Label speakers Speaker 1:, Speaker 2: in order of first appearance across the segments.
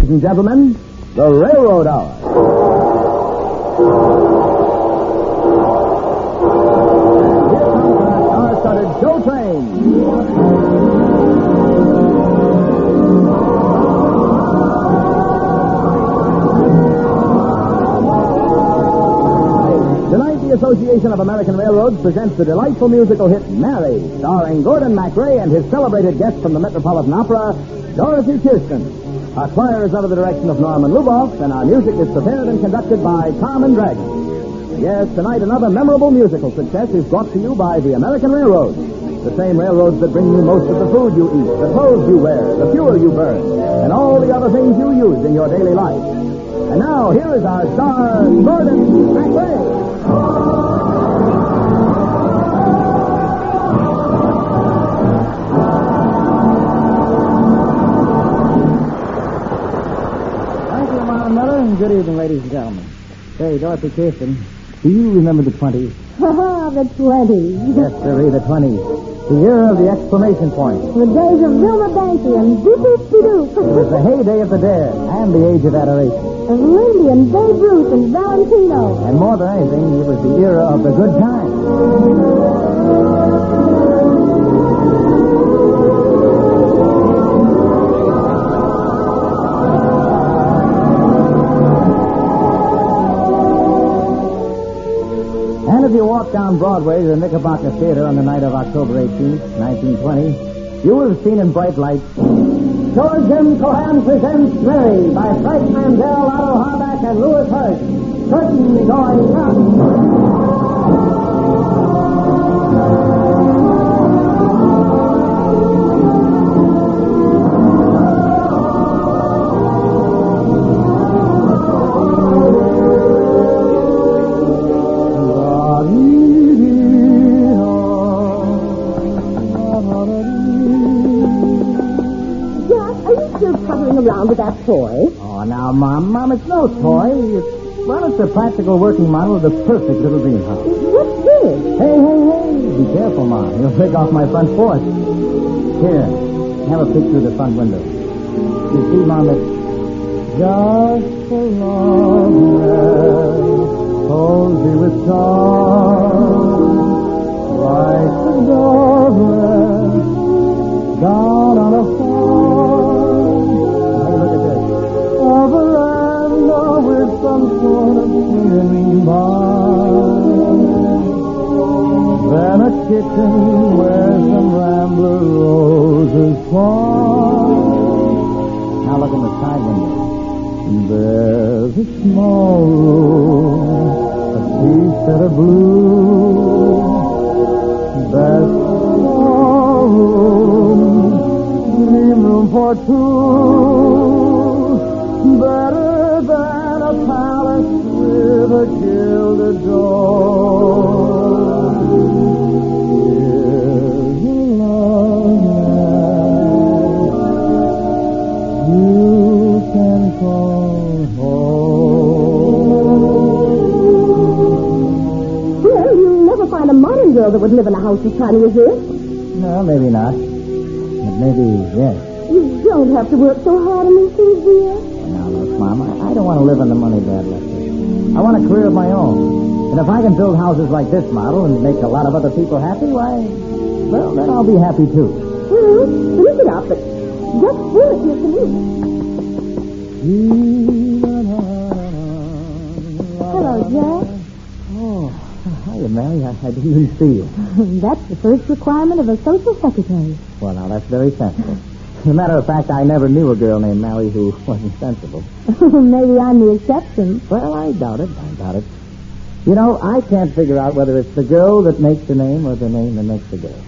Speaker 1: ladies and gentlemen, the Railroad Hour. And here comes our star-studded Joe Train. Tonight, the Association of American Railroads presents the delightful musical hit Mary, starring Gordon MacRae and his celebrated guest from the Metropolitan Opera, Dorothy Kirsten. Our choir is under the direction of Norman Luboff, and our music is prepared and conducted by Carmen Dragon. Yes, tonight another memorable musical success is brought to you by the American Railroads, the same railroads that bring you most of the food you eat, the clothes you wear, the fuel you burn, and all the other things you use in your daily life. And now, here is our star, Gordon MacRae.
Speaker 2: Thank you, Mama Miller, and good evening, ladies and gentlemen. Say, Dorothy Kirsten, do you remember the 20s?
Speaker 3: The 20s.
Speaker 2: Yes, sirree, the 20s. The year of the exclamation point.
Speaker 3: The days of Wilma Banky and doop-doop-doop.
Speaker 2: It was the heyday of the dare and the age of adoration.
Speaker 3: Of Lindy and Babe Ruth and Valentino.
Speaker 2: And more than anything, it was the era of the good times. And if you walk down Broadway to the Knickerbocker Theater on the night of October 18th, 1920, you will have seen in bright lights George M. Cohan presents Mary by Frank Mandel, Otto Harback, and Louis Hirsch. Curtain going up.
Speaker 3: Around with that toy.
Speaker 2: Oh, now, Mom, it's no toy. It's a practical working model of the perfect little greenhouse.
Speaker 3: What's this?
Speaker 2: Hey. Be careful, Mom. You'll break off my front porch. Here, have a peek through the front window. You see, Mom, it's just a long hair, cozy with stars, like a dog rest down on a farm. A veranda with some sort of swimming bar. Then a kitchen where some rambler roses farm. Now look in the side window. There's a small room, a tea set of blue. That's a small room, dream room for two. Better than a palace with a gilded door. Here's a long night you can call home.
Speaker 3: Well, you'll never find a modern girl that would live in a house as tiny as this.
Speaker 2: No, maybe not. But maybe, yes.
Speaker 3: You don't have to work so hard on these things, dear.
Speaker 2: Now, look, Mom, I don't want to live on the money Dad left us. I want a career of my own. And if I can build houses like this model and make a lot of other people happy, why, well, then I'll be happy, too.
Speaker 3: Well, finish it up, but just pull it here to me. Hello, Jack.
Speaker 2: Oh, hiya, Mary. I didn't even see you.
Speaker 3: That's the first requirement of a social secretary.
Speaker 2: Well, now, that's very sensible. As a matter of fact, I never knew a girl named Mary who wasn't sensible.
Speaker 3: Maybe I'm the exception.
Speaker 2: Well, I doubt it. You know, I can't figure out whether it's the girl that makes the name or the name that makes the girl.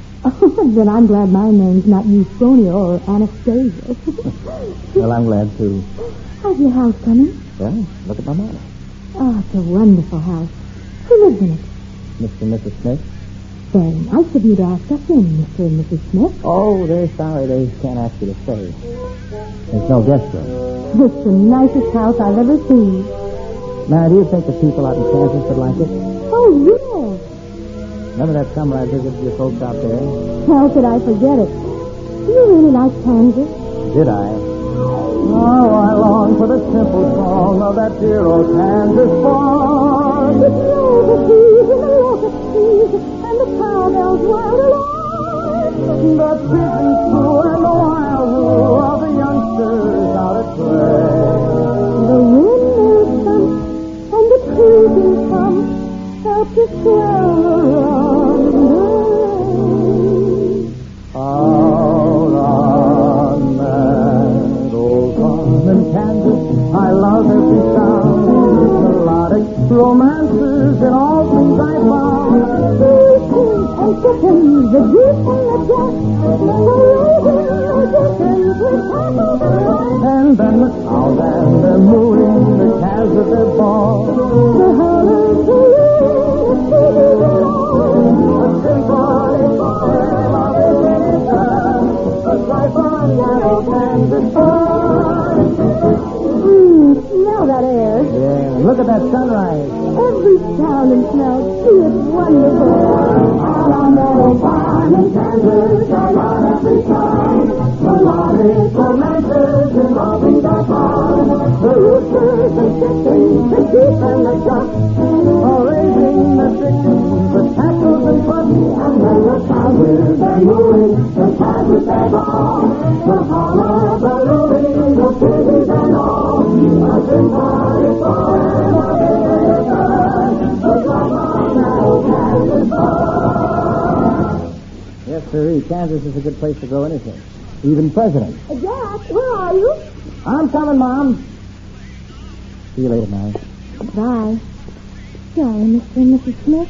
Speaker 3: Then I'm glad my name's not Eustonia or Anastasia.
Speaker 2: Well, I'm glad, too.
Speaker 3: How's your house coming?
Speaker 2: Well, look at my mother.
Speaker 3: Oh, it's a wonderful house. Who lives in it?
Speaker 2: Mr. and Mrs. Smith.
Speaker 3: Very nice of you to ask us in, Mr. and Mrs. Smith.
Speaker 2: Oh, they're sorry they can't ask you to stay. There's no guest room.
Speaker 3: It's the nicest house I've ever seen.
Speaker 2: Now, do you think the people out in Kansas would like it?
Speaker 3: Oh, yes.
Speaker 2: Remember that summer I visited your folks out there?
Speaker 3: How could I forget it? Do you really like Kansas?
Speaker 2: Did I? How I long for the simple song of that dear old Kansas farm.
Speaker 3: The clover trees and the locust trees and the cowbells wild alarm.
Speaker 2: The pigeons flew and the wild woo of the youngsters out at play.
Speaker 3: The windmills thump and the cruising pump help to swell the rendezvous.
Speaker 2: Out on that old farm in Kansas, I love every sound. Melodic romances in all things I found.
Speaker 3: And chickens, the goose and the duck, the raven, the chickens with tassels and rock.
Speaker 2: And then the cows and their mooing, the calves of their ball.
Speaker 3: The hollers, the loons, the trees and all.
Speaker 2: A symphony for every nation, a life on that old Kansas farm.
Speaker 3: Smell that air.
Speaker 2: Yeah, look at that sunrise.
Speaker 3: Every sound and smell, see, it's wonderful. Out on that old farm in Kansas, I love every time. Melodic romances involving the farm. The roosters and chickens, the geese and the ducks.
Speaker 2: All raising the chickens, the tackles and pups.
Speaker 3: And then the cows with their mooing, the calves with their ball. The holler, the looting, the pigeons and all. A symphony for every nation, the life on that old Kansas farm.
Speaker 2: Yes, sir. Kansas is a good place to grow anything. Even presidents.
Speaker 3: Jack, where are you?
Speaker 2: I'm coming, Mom. See you later, Mary.
Speaker 3: Bye. Sorry, Mr. and Mrs. Smith.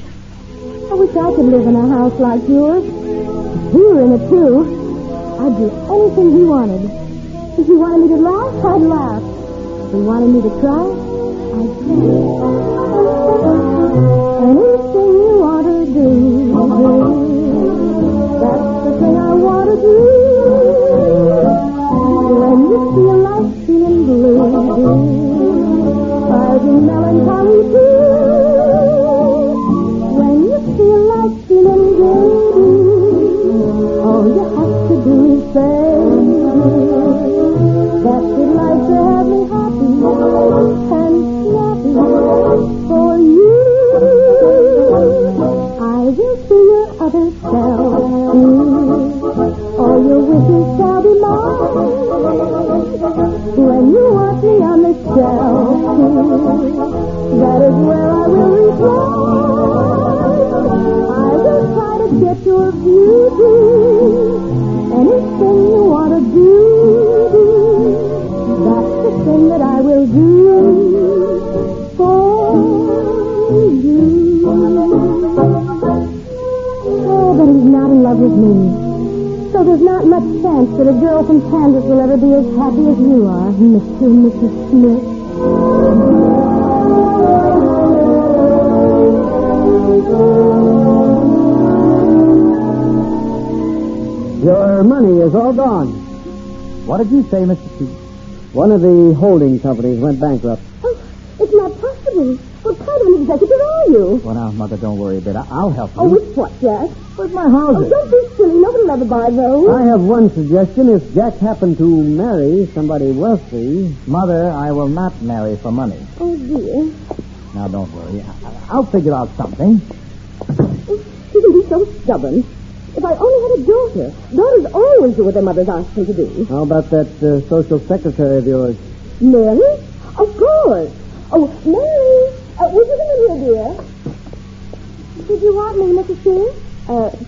Speaker 3: I wish I could live in a house like yours. If you were in it, too, I'd do anything he wanted. If he wanted me to laugh, I'd laugh. If he wanted me to cry, I'd cry. Anything you want to do, that's the thing I want to do. When you feel like feeling blue, I'll be melancholy too. When you feel like feeling gay, all you have to do is say, that's it, life to have me happy and snappy for you. I will be your other self. All your wishes shall be mine. When you want me on the shelf, that is where I will reply. I will try to get your beauty. Anything you want to do, that's the thing that I will do for you. Oh, but he's not in love with me. So there's not much chance that a girl from Kansas will ever be as happy as you are, Mr. and Mrs. Smith.
Speaker 1: Your money is all gone.
Speaker 2: What did you say, Mr. Keith?
Speaker 1: One of the holding companies went bankrupt.
Speaker 3: Oh, it's not possible. What kind of an executive are you?
Speaker 2: Well, now, Mother, don't worry a bit. I'll help you.
Speaker 3: Oh, with what, Jack?
Speaker 2: With my
Speaker 3: Oh,
Speaker 2: houses.
Speaker 3: don't be silly. Nobody will ever buy those.
Speaker 1: I have one suggestion. If Jack happened to marry somebody wealthy...
Speaker 2: Mother, I will not marry for money.
Speaker 3: Oh, dear.
Speaker 2: Now, don't worry. I'll figure out something.
Speaker 3: You can be so stubborn. If I only had a daughter. Daughters always do what their mothers ask them to do.
Speaker 1: How about that social secretary of yours?
Speaker 3: Mary? Of course. Oh, Mary, would you come in here, dear? Did you want me, Mrs. King?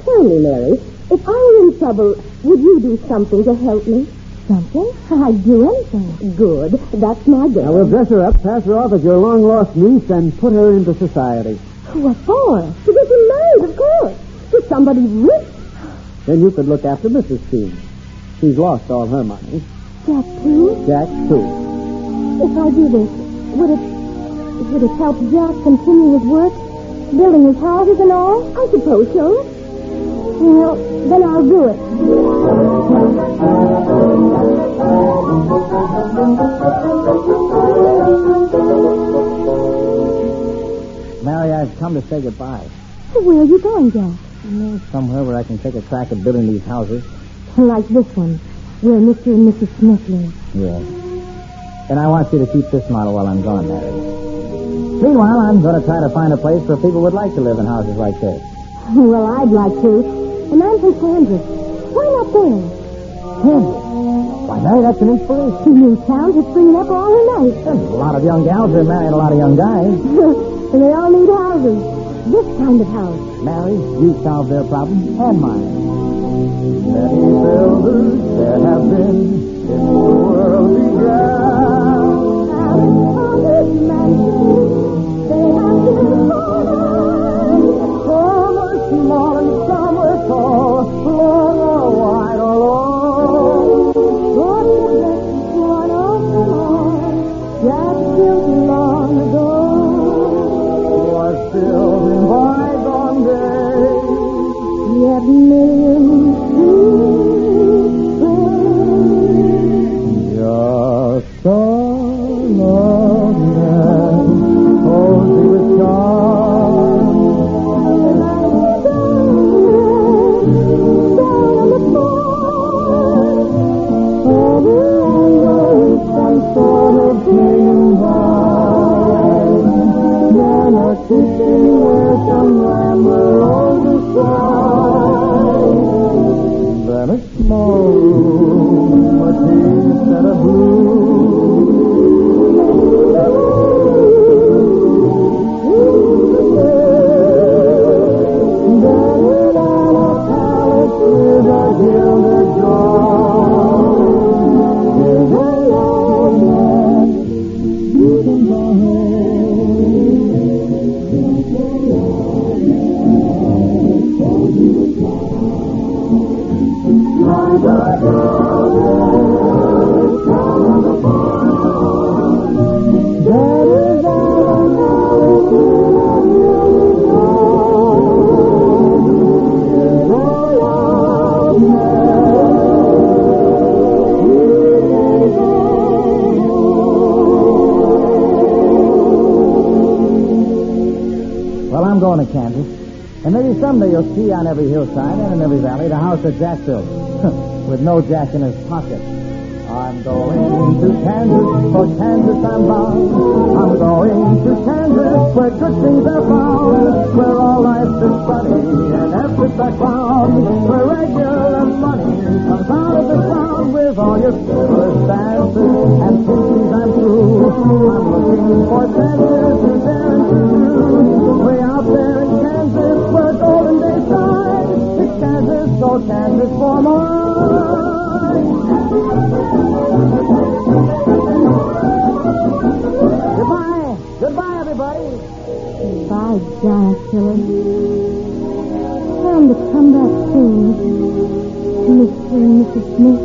Speaker 3: Tell me, Mary, if I were in trouble, would you do something to help me? Something? I'd do anything. Good. That's my girl.
Speaker 1: Now, we'll dress her up, pass her off as your long-lost niece, and put her into society.
Speaker 3: What for? To get you married, of course. To somebody rich.
Speaker 1: Then you could look after Mrs. Keene. She's lost all her money.
Speaker 3: Jack, too?
Speaker 1: Jack, too.
Speaker 3: If I do this, would it help Jack continue his work? Building his houses and all? I suppose so. Well, then I'll do it.
Speaker 2: Mary, I've come to say goodbye.
Speaker 3: Where are you going, Jack?
Speaker 2: Somewhere where I can take a crack at building these houses.
Speaker 3: Like this one, where Mr. and Mrs. Smith live.
Speaker 2: Yeah. Then I want you to keep this model while I'm gone, Mary. Meanwhile, I'm going to try to find a place where people would like to live in houses like this.
Speaker 3: Well, I'd like to. And I'm from Kansas. Why not there?
Speaker 2: Kansas? Why, Mary, that's an inspiration.
Speaker 3: New towns are springing up all the night.
Speaker 2: There's a lot of young gals that are marrying a lot of young guys.
Speaker 3: And they all need houses. This kind of house.
Speaker 2: Mary, you solve their problem and mine. Many builders there have been since the world began. Some are small and some are tall, long or wide or long.
Speaker 3: But the best one of them all, Jack built long ago.
Speaker 2: Was built in bygone days.
Speaker 3: Yet millions
Speaker 2: Just a love man, cozy with charm. Then a small room, a tea set of Well, I'm going to Kansas. And maybe someday you'll see on every hillside and in every valley the house that Jack built. With no Jack in his pocket. I'm going to Kansas, for Kansas I'm bound. I'm going to Kansas, where good things are found. Where all life is funny and efforts are crowned. Where regular money comes out of the ground. With all your circumstances and thinking I'm through. I'm looking for Kansas to dare and to do. Way out there in Kansas, where golden days die. It's Kansas, oh Kansas for mine. Goodbye. Goodbye, everybody.
Speaker 3: Goodbye, giant killer. Tell him to come back soon. Mr. and Mrs. Smith.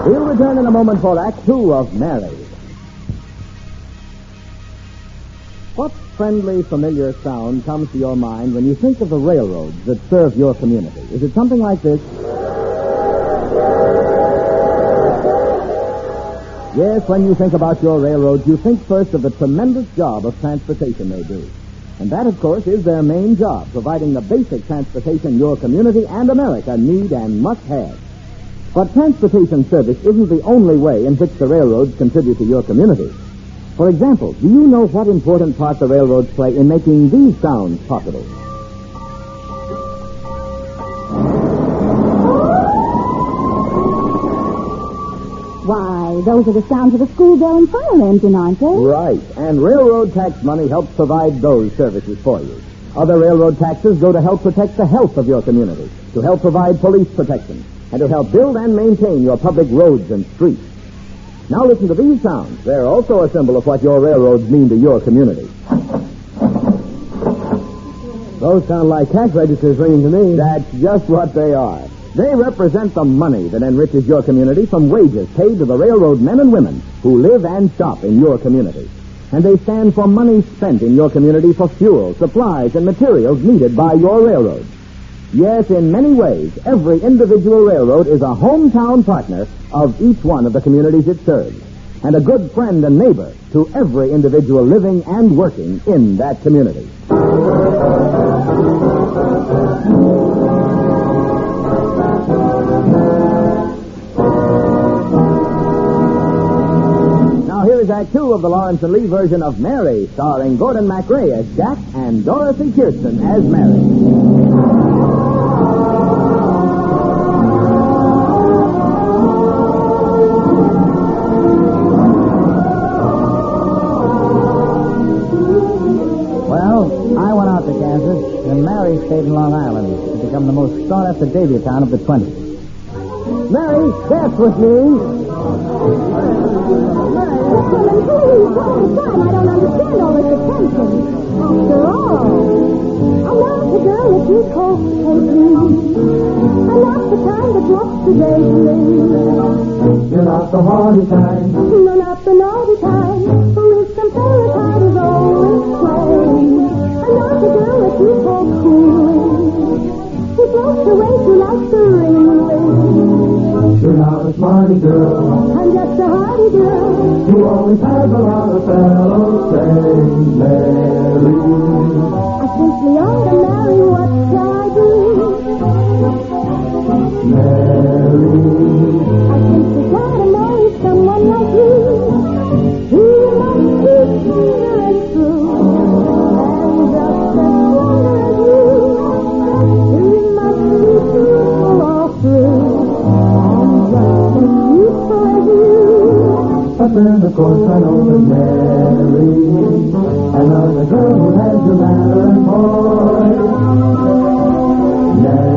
Speaker 1: We'll return in a moment for Act Two of Mary. What friendly, familiar sound comes to your mind when you think of the railroads that serve your community? Is it something like this? Yes, when you think about your railroads, you think first of the tremendous job of transportation they do. And that, of course, is their main job, providing the basic transportation your community and America need and must have. But transportation service isn't the only way in which the railroads contribute to your community. For example, do you know what important part the railroads play in making these sounds possible?
Speaker 3: Why, those are the sounds of the school bell and fire engine, aren't they?
Speaker 1: Right. And railroad tax money helps provide those services for you. Other railroad taxes go to help protect the health of your community, to help provide police protection, and to help build and maintain your public roads and streets. Now listen to these sounds. They're also a symbol of what your railroads mean to your community.
Speaker 2: Those sound like cash registers ringing to me.
Speaker 1: That's just what they are. They represent the money that enriches your community from wages paid to the railroad men and women who live and shop in your community. And they stand for money spent in your community for fuel, supplies, and materials needed by your railroad. Yes, in many ways, every individual railroad is a hometown partner of each one of the communities it serves, and a good friend and neighbor to every individual living and working in that community. Now here is Act Two of the Lawrence and Lee version of Mary, starring Gordon MacRae as Jack and Dorothy Kirsten as Mary.
Speaker 2: And Mary stayed in Long Island to become the most sought-after debutante of the 20s. Mary, dance with me.
Speaker 3: Please, one at a time. I don't understand all this attention. After all, I'm not the girl that you call Peggy. I'm not the kind that looks the daily.
Speaker 4: You're not the hardy kind.
Speaker 3: No, not the naughty kind. Who is some fairy kind is always playing. I'm not the girl that you call cool. Who floats away to like the ring.
Speaker 4: You're not a smarty girl.
Speaker 3: I'm just a hardy girl.
Speaker 4: You always have a lot of fellows saying, Mary.
Speaker 3: I simply ought to marry. What shall I do?
Speaker 4: Mary.
Speaker 3: I simply gotta marry someone like you. He must be tender and true, and just as tender as you. He must be truthful all through, and just as useful as you.
Speaker 4: But then, of course, I know that Mary, another girl who has your manner and voice. Mary,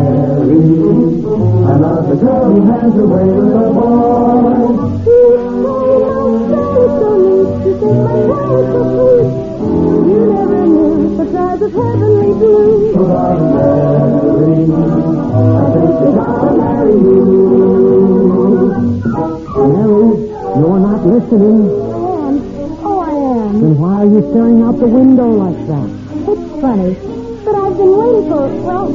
Speaker 4: another girl who has your way with a boy.
Speaker 3: You never knew the size of heavenly blue.
Speaker 4: So darling Mary, I think that I'll marry you.
Speaker 2: Mary, you're not listening.
Speaker 3: I am.
Speaker 2: Then why are you staring out the window like that?
Speaker 3: It's funny, but I've been waiting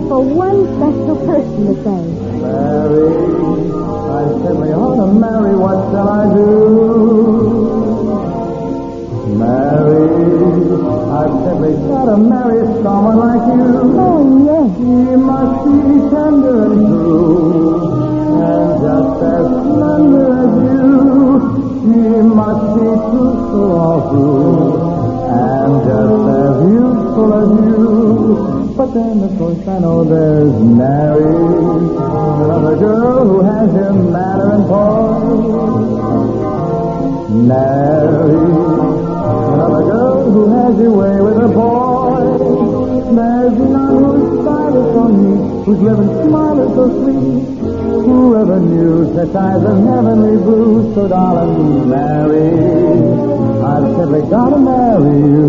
Speaker 3: for one special person to say.
Speaker 4: Mary, I simply ought to marry. What shall I do? Mary, I've simply got to marry someone like you.
Speaker 3: Oh, yes.
Speaker 4: He must be tender and true, and just as slender as you. He must be truthful all through, and just as useful as you. But then, of course, I know there's Mary, another girl who has your manner and poise. Mary, another girl who has your way with a boy. There's none whose style is so neat, whose living smile is so sweet. Whoever knew such eyes of heavenly blue? So darling Mary, I've simply got to marry you.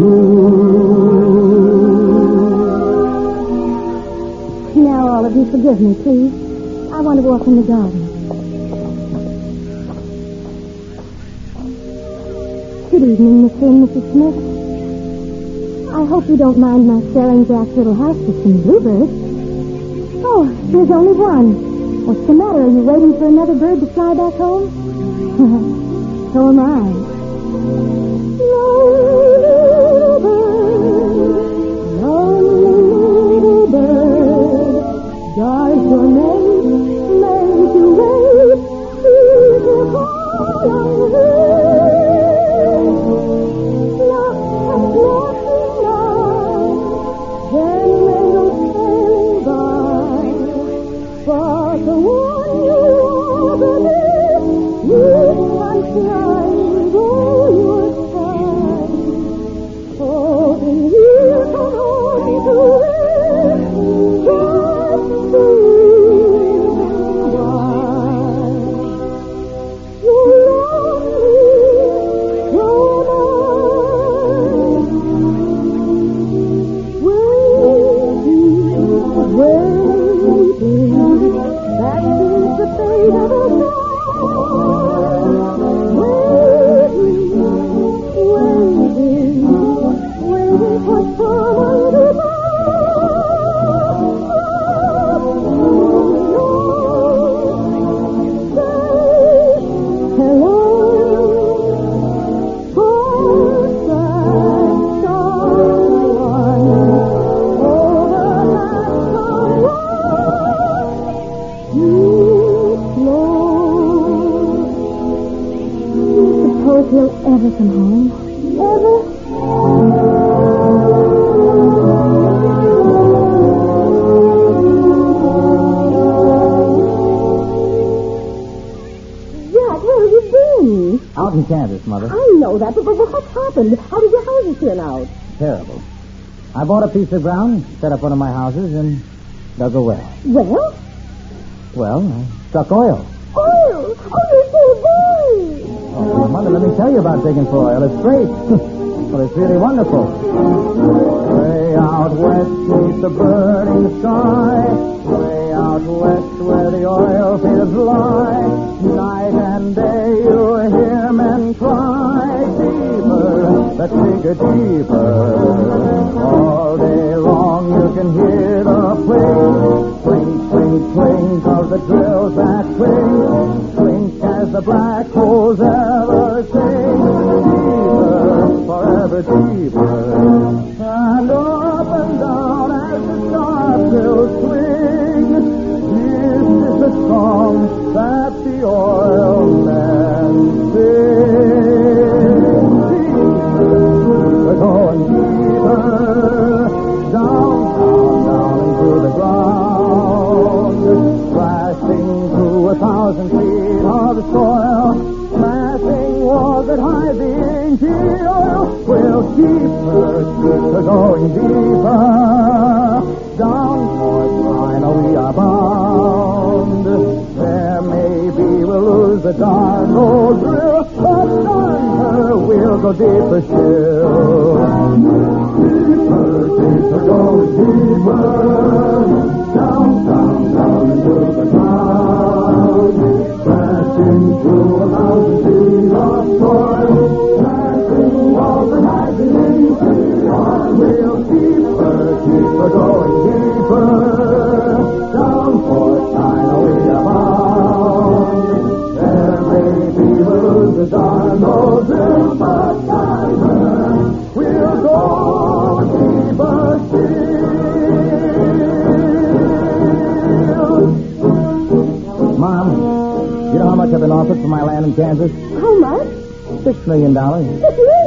Speaker 3: Now, all of you, forgive me, please. I want to walk in the garden. Good evening, Mr. and Mrs. Smith. I hope you don't mind my sharing Jack's little house with some bluebirds. Oh, there's only one. What's the matter? Are you waiting for another bird to fly back home? So am I. Lonely little bird, does your name make you wait? Please will call on her. Suppose he'll ever come home. Ever? Jack, where have you been?
Speaker 2: Out in Kansas, Mother.
Speaker 3: I know that, but what's happened? How did your houses turn out?
Speaker 2: Terrible. I bought a piece of ground, set up one of my houses, and dug a well.
Speaker 3: Well?
Speaker 2: Well, I struck oil.
Speaker 3: Oil! Oh, you're so big!
Speaker 2: Oh, Mother, let me tell you about digging for oil. It's great. Well, it's really wonderful.
Speaker 4: Way out west beneath the burning sky, way out west where the oil fields lie, night and day you hear men cry, deeper, let's dig a deeper. All day long you can hear the clink, clink, clink of the drills that clink, clink as the black holes ever sink, deeper, forever deeper, and up and down as the sharp bills swing. This is the song that the oil men sing. We're going deeper, down, down, down into the ground, blasting through 1,000 feet of soil, smashing walls that hide the ancient oil. We'll keep her going deeper, down towards Rhino we are bound. There maybe we'll lose the dark old drill, but under we'll go deeper still. Deeper, deeper, go deeper, down, down, down into the ground, crashing through 1,000 feet of soil, smashing walls and hiding we'll keeper, keeper, going deeper, down for China we are bound. There may be we'll lose the darn old drill, but diamond we'll go deeper still.
Speaker 2: Mom, you know how much I've been offered for my land in Kansas?
Speaker 3: How much?
Speaker 2: $6 million.
Speaker 3: $6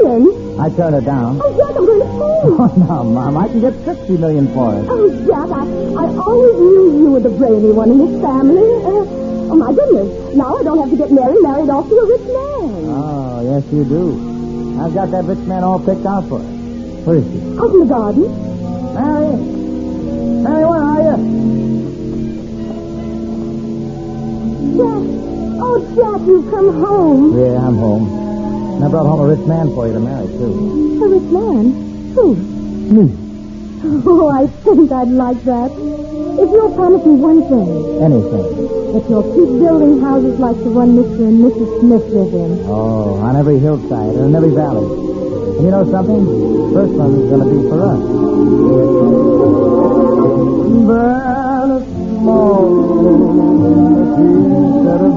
Speaker 3: million?
Speaker 2: I turned it down.
Speaker 3: Oh, Jack, I'm going to faint.
Speaker 2: Oh, no, Mom. I can get $60 million for it.
Speaker 3: Oh, Jack, I always knew you were the brainy one in this family. Oh, my goodness. Now I don't have to get married off to a rich man.
Speaker 2: Oh, yes, you do. I've got that rich man all picked out for us. Where is he?
Speaker 3: Out in the garden.
Speaker 2: Mary? Mary, where are you?
Speaker 3: Jack. Oh, Jack, you've come home.
Speaker 2: Yeah, I'm home. And I brought home a rich man for you to marry, too.
Speaker 3: A rich man? Who?
Speaker 2: Me.
Speaker 3: Oh, I think I'd like that. If you'll promise me one thing.
Speaker 2: Anything.
Speaker 3: That you'll keep building houses like the one Mr. and Mrs. Smith live in.
Speaker 2: Oh, on every hillside and in every valley. And you know something? First one's going to be for us.
Speaker 4: Then a small room, a tea set of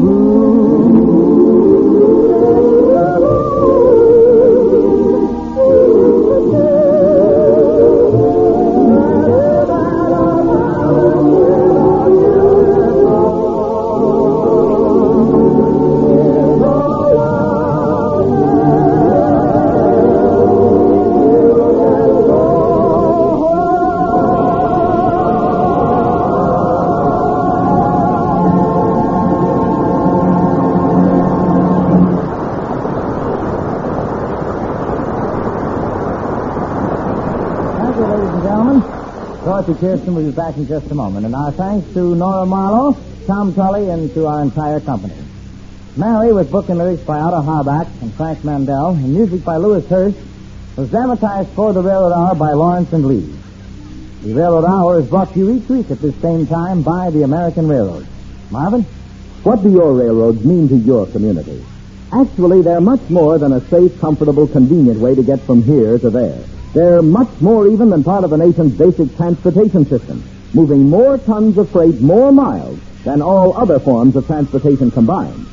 Speaker 2: Dorothy Kirsten will be back in just a moment. And our thanks to Nora Marlowe, Tom Tully, and to our entire company. Mary, with book and lyrics by Otto Harbach and Frank Mandel, and music by Louis Hurst, was dramatized for the Railroad Hour by Lawrence and Lee. The Railroad Hour is brought to you each week at this same time by the American Railroad. Marvin?
Speaker 1: What do your railroads mean to your community? Actually, they're much more than a safe, comfortable, convenient way to get from here to there. They're much more even than part of the nation's basic transportation system, moving more tons of freight more miles than all other forms of transportation combined.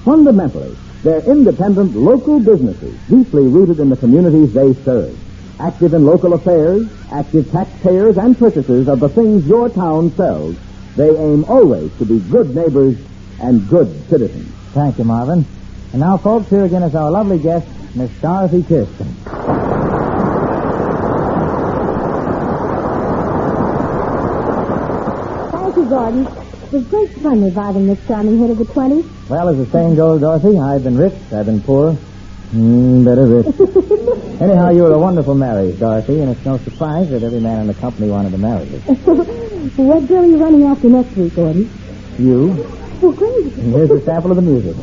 Speaker 1: Fundamentally, they're independent local businesses deeply rooted in the communities they serve, active in local affairs, active taxpayers and purchasers of the things your town sells, They aim always to be good neighbors and good citizens.
Speaker 2: Thank you, Marvin. And now, folks, here again is our lovely guest, Miss Dorothy Kirsten.
Speaker 3: Thank you, Gordon. It was great fun reviving this charming hit of the 20s.
Speaker 2: Well, as the saying goes, Dorothy, I've been rich, I've been poor. Better rich. Anyhow, you were a wonderful marriage, Dorothy, and it's no surprise that every man in the company wanted to marry you.
Speaker 3: What girl are you running after next week, Gordon?
Speaker 2: You?
Speaker 3: Oh, great.
Speaker 2: And here's a sample of the music.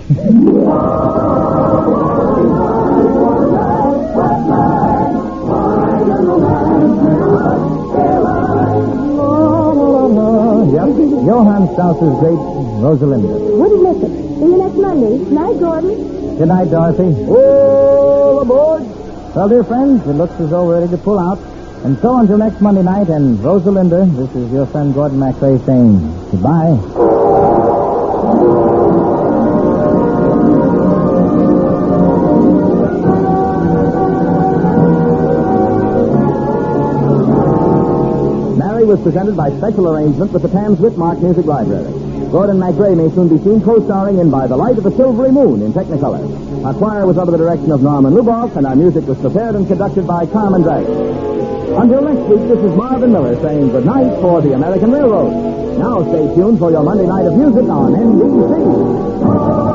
Speaker 2: Yep, Johann Strauss's great Rosalinda.
Speaker 3: Wouldn't miss it. See you next Monday. Night, Gordon.
Speaker 2: Good night, Dorothy.
Speaker 1: All aboard!
Speaker 2: Well, dear friends, it looks as though we're ready to pull out. And so until next Monday night, and Rosalinda, this is your friend Gordon MacRae saying goodbye.
Speaker 1: Mary was presented by special arrangement with the Tams Whitmark Music Library. Gordon MacRae may soon be seen co-starring in By the Light of a Silvery Moon in Technicolor. Our choir was under the direction of Norman Luboff, and our music was prepared and conducted by Carmen Dragon. Until next week, this is Marvin Miller saying good night for the American Railroad. Now stay tuned for your Monday night of music on NBC.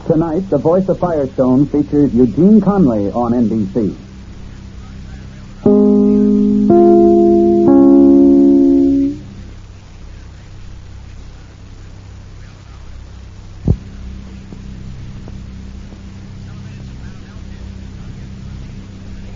Speaker 5: Tonight, The Voice of Firestone features Eugene Conley on NBC.